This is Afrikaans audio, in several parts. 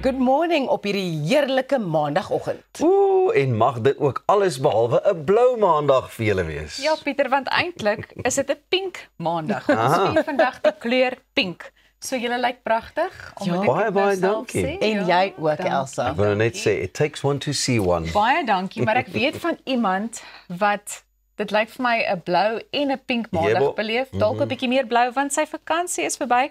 good morning op hierdie heerlike maandagoggend. En mag dit ook alles behalwe 'n blou maandag vir julle wees. Ja, Pieter, want eintlik is dit 'n pink maandag. Ons vier vandag die kleur pink. So julle lyk pragtig. Baie dankie. En jy ook, Elsa. Ek wil net sê, it takes one to see one. Baie dankie, maar ek weet van iemand wat dit lyk vir my 'n blou en 'n pink maandag beleef. Dalk 'n bietjie meer blou want sy vakansie is verby.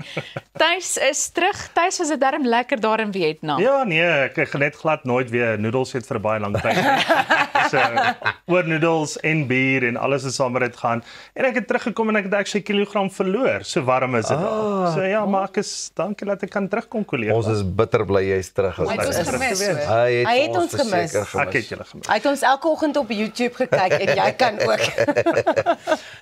Thys is terug. Thys was dit darm lekker daar in Vietnam. Ja, nee, ek gaan net glad nooit weer noedels eet vir baie lank tyd. So, oor noedels en bier en alles is saam met dit gaan. En ek het teruggekom en ek het actually kilogram verloor. So warm is dit. So ja, maar ek is dankie dat ek kan terugkom, kollega. Ons is bitter bly jy's terug. Hy het ons gemis. Hy het ons gemis. Ek het julle gemis. Hy het ons elke oggend op YouTube gekyk en jy kan ook.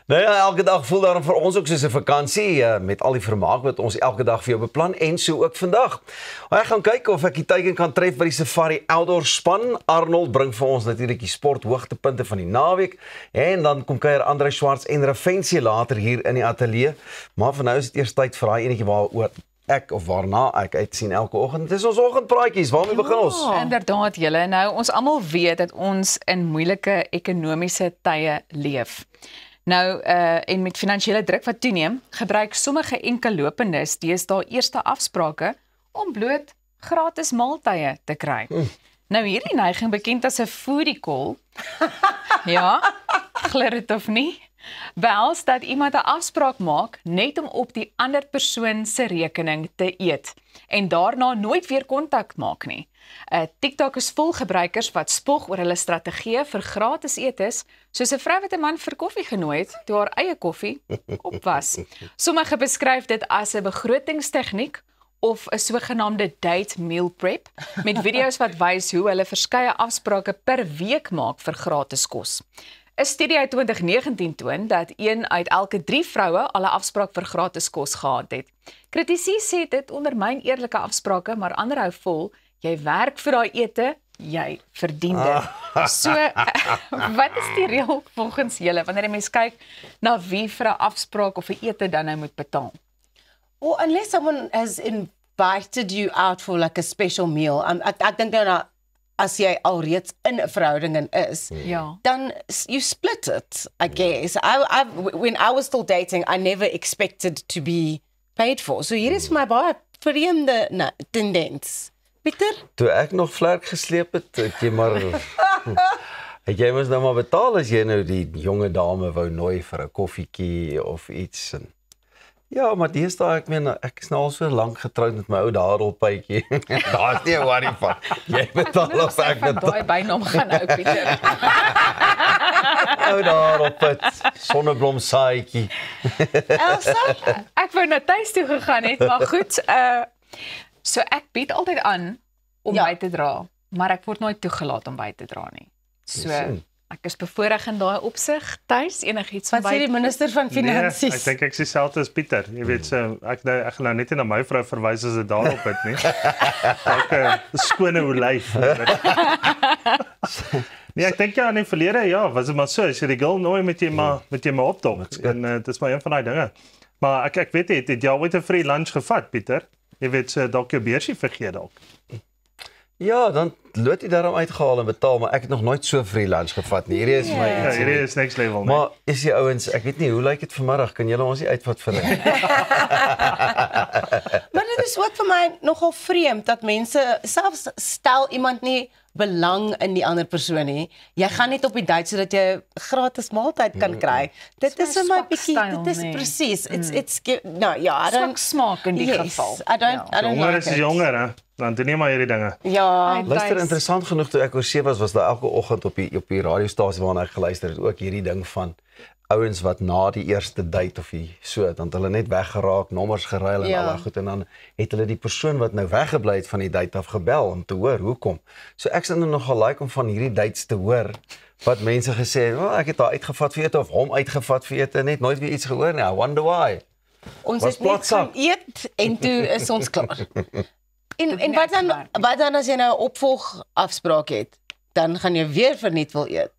Nou ja, elke dag voel daarom vir ons ook soos 'n vakansie met al die vermaak wat ons elke dag vir jou beplan en so ook vandag. Ek gaan kyk of ek die teiken kan tref by die Safari Outdoor span. Arnold bring vir ons natuurlik die sport hoogtepunte van die naweek en dan kom kuier Andre Schwartz en Ravensie later hier in die ateljee. Maar vir nou is dit eers tyd vir daai enetjie waaroor ek of waarna ek uitsien elke oggend. Dit is ons oggendpraatjies. Waarmee begin ons? Inderdaad, julle. Nou, ons almal weet dat ons in moeilike ekonomiese tye leef. Nou, en met finansiële druk wat toeneem, gebruik sommige enkellopendes deesdae eerste afsprake om bloot gratis maaltye te kry. Nou, hierdie neiging bekend as 'n foodie call. Ja, glo dit of nie? Behels dat iemand 'n afspraak maak net om op die ander persoon se rekening te eet en daarna nooit weer kontak maak nie. TikTok is vol gebruikers wat spog oor hulle strategieë vir gratis eetes, soos 'n vrou wat 'n man vir koffie genooi het toe haar eie koffie op was. Sommige beskryf dit as 'n begrotingstegniek of 'n sogenaamde date meal prep met video's wat wys hoe hulle verskeie afsprake per week maak vir gratis kos. 'n Studie uit 2019 toon dat 1 uit elke 3 vroue al 'n afspraak vir gratis kos gehad het. Kritici sê dit ondermyn eerlike afsprake, maar ander hou vol, jy werk vir daai ete, jy verdien dit. So, wat is die reël volgens julle wanneer 'n mens kyk na wie vir 'n afspraak of 'n ete dan nou moet betaal? Or unless someone has invited you out for like a special meal. Ek dink nou as jy alreeds in 'n verhouding is, dan you split it, I guess. When I was still dating, I never expected to be paid for. So hier is vir my baie vreemde tendens. Pieter? Toe ek nog vlerk gesleep het jy maar het jy mos nou maar betaal as jy nou die jonge dame wou nooi vir 'n koffietjie of iets en ja, maar deesdae ek meen ek is nou al so lank getroud met my ou dadelpytjie. Daar's nie 'n worry van. Jy betaal of ek betaal. Daai bynaam gaan nou Pieter. Ou dadelpyt, sonneblomsaaitjie. Elsa? Ek wou na tuis toe gegaan het, maar goed, so ek bied altyd aan om by te dra, maar ek word nooit toegelaat om by te dra nie. So ek is bevoorreg in daai opsig. Tuis enigiets van Wat sê die minister van Finansies? Nee, ek dink ek is dieselfde as Pieter. Jy weet so ek gaan nou net nie na my vrou verwys as dit daarop het nie. Dalk 'n skone olyf. Nee, ek dink ja in die verlede was dit maar so, as jy die girl nooi met jy maar opdog. En dit is maar een van daai dinge. Maar ek weet nie, het jy ooit 'n free lunch gevat, Pieter? Jy weet so dalk jou beursie vergeet dalk. Ja, dan lood jy daarom uitgehaal en betaal, maar ek het nog nooit so free lunch gevat nie. Hierdie is my Ja, hierdie is next level, nee. Maar is die ouens, ek weet nie, hoe lyk dit vanmiddag? Kan julle ons nie uitvat vir hulle? Maar dit is ook vir my nogal vreemd dat mense, selfs stel iemand nie belang in die ander persoon nie. Jy gaan net op die date sodat jy gratis maaltyd kan kry. Dit is vir my bietjie, dit is presies. It's no, ja, swak smaak in die geval. I don't Jonger like is it. jonger, hè. Dan doen nie maar hierdie dinge. Ja. Luister, interessant genoeg toe ek oor see was daar elke oggend op die radiostasie waarna ek geluister het, ook hierdie ding van ouens wat na die eerste date of so, dan het hulle net weggeraak, nommers geruil en al daai goed en dan het hulle die persoon wat nou weggebly het van die date af gebel om te hoor hoekom. So ek sien nogal like om van hierdie dates te hoor wat mense gesê het, "Oh, ek het haar uitgevat vir ete of hom uitgevat vir ete, net nooit weer iets gehoor nie. I wonder why." Ons het net gaan eet en toe is ons klaar. En wat dan as jy nou 'n opvolg afspraak het, dan gaan jy weer verniet wil eet.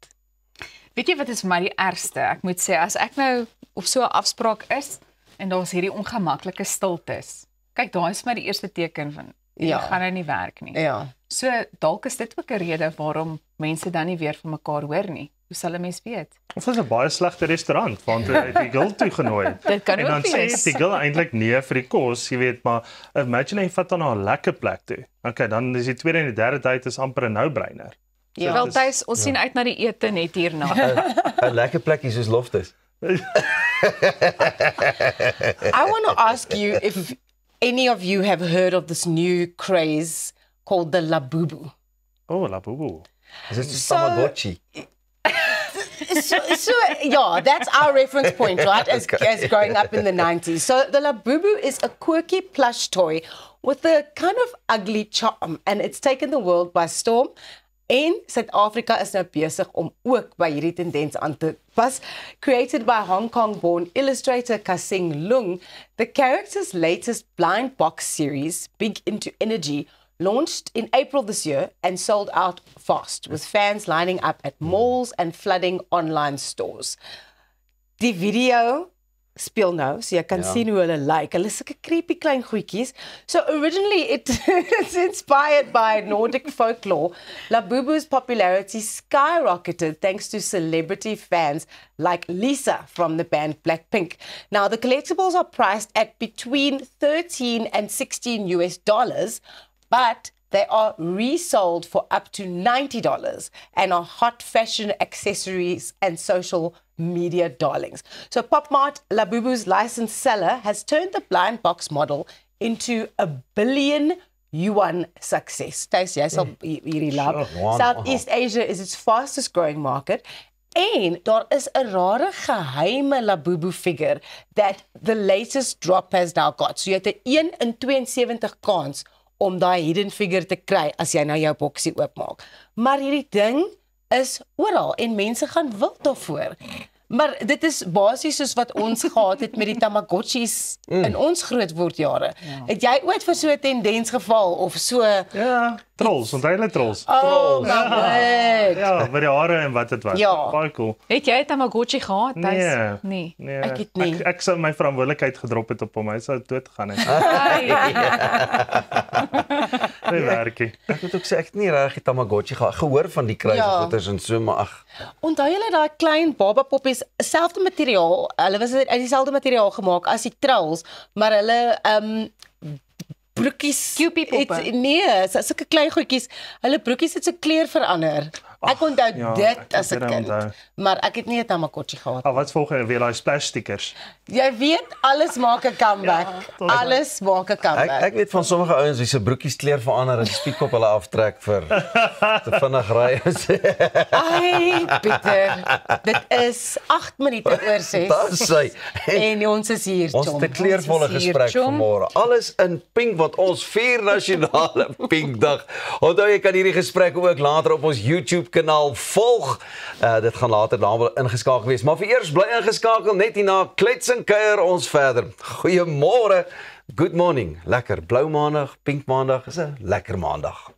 Weet jy wat is vir my die ergste? Ek moet sê, as ek nou op so 'n afspraak is en daar's hierdie ongemaklike stiltes. Kyk, daai is my die eerste teken van Ja. Gaan nou nie werk nie. Ja. So dalk is dit ook 'n rede waarom mense dan nie weer van mekaar hoor nie. Hoe sal 'n mens weet? Of is 'n baie slegte restaurant want hy het die girl toegenooi. Dit kan En ook dan sê wees. die girl eintlik nee vir die kos, jy weet, maar imagine jy vat dan na 'n lekker plek toe. Okay, dan is die tweede en die derde date is amper 'n no-brainer. Ja. Wel Thys, ons sien uit na die ete net hierna. 'n lekker plekkie soos Loftus. I want to ask you if any of you have heard of this new craze called the Labubu. Oh, Labubu. Is dit so So- Tamagotchi? So yeah, that's our reference point, right? As growing up in the 90s. So the Labubu is a quirky plush toy with a kind of ugly charm, and it's taken the world by storm. En Suid-Afrika is nou besig om ook by hierdie tendens aan te pas. Created by Hong Kong-born illustrator Kasing Lung, the character's latest blind box series, Big Into Energy, launched in April this year and sold out fast, with fans lining up at malls and flooding online stores. Die video speel nou, so jy kan sien hoe hulle lyk. Hulle is sulke creepy klein goedjies. So originally it's inspired by Nordic folklore. Labubu's popularity skyrocketed thanks to celebrity fans like Lisa from the band Blackpink. Now the collectibles are priced at between $13 and $16 but they are resold for up to $90 and are hot fashion accessories and social media darlings. So PopMart, Labubu's licensed seller, has turned the blind box model into a $1 billion success. Stacey, jy sal hierdie love. Wow. Southeast Asia is its fastest growing market. En daar is 'n rare geheime Labubu figure that the latest drop has now got. So jy het 'n 1 in 72 kans om daai hidden figure te kry as jy nou jou boksie oopmaak. Maar hierdie ding is oral en mense gaan wild daarvoor. Maar dit is basies soos wat ons gehad het met die Tamagotchis in ons grootwordjare. Het jy ooit vir so 'n tendens geval of so? Ja, trolls, onthou hulle trolls. Oh my word. Ja, met die hare en wat dit was. Ja. Baie cool. Het jy 'n Tamagotchi gehad, Thys? Nee. Nee. Nee, Ek het nie. Ek sou my verantwoordelikheid gedrop het op hom. Hy sou dood gegaan het. Nee, werkie. Ek moet ook sê ek het nie regtig Tamagotchi gehoor van die kruisgoeders en so, maar ag. Onthou julle daai klein baba poppies, selfde materiaal. Hulle was uit dieselfde materiaal gemaak as die trolls, maar hulle broekies Cupie poppe. Nee, sulke klein goedjies. Hulle broekies het se kleur verander. Ek onthou ja, dit ek as 'n het dit kind. onthou. Maar ek het nie 'n Tamagotchi gehad. Wat volgende weer daai splash stickers. Jy weet alles maak 'n comeback. Alles maak 'n comeback. Ek weet van sommige ouens wie se broekies kleur verander en die spietkop hulle aftrek vir te vinnig ry. Ai, Pieter. Dit is 8 minute oor 6. Dis hy. En ons is hier, Ons het 'n kleurvolle Ons is hier, gesprek chom. vanmôre. Alles in pink want ons vier nasionale pinkdag. Onthou jy kan hierdie gesprek ook later op ons YouTube kanaal volg. Dit gaan later daarna ingeskakel wees. Maar vir eers bly ingeskakel net hierna klets en kuier ons verder. Goeiemôre. Good morning. Lekker blou maandag, pink maandag is 'n lekker maandag.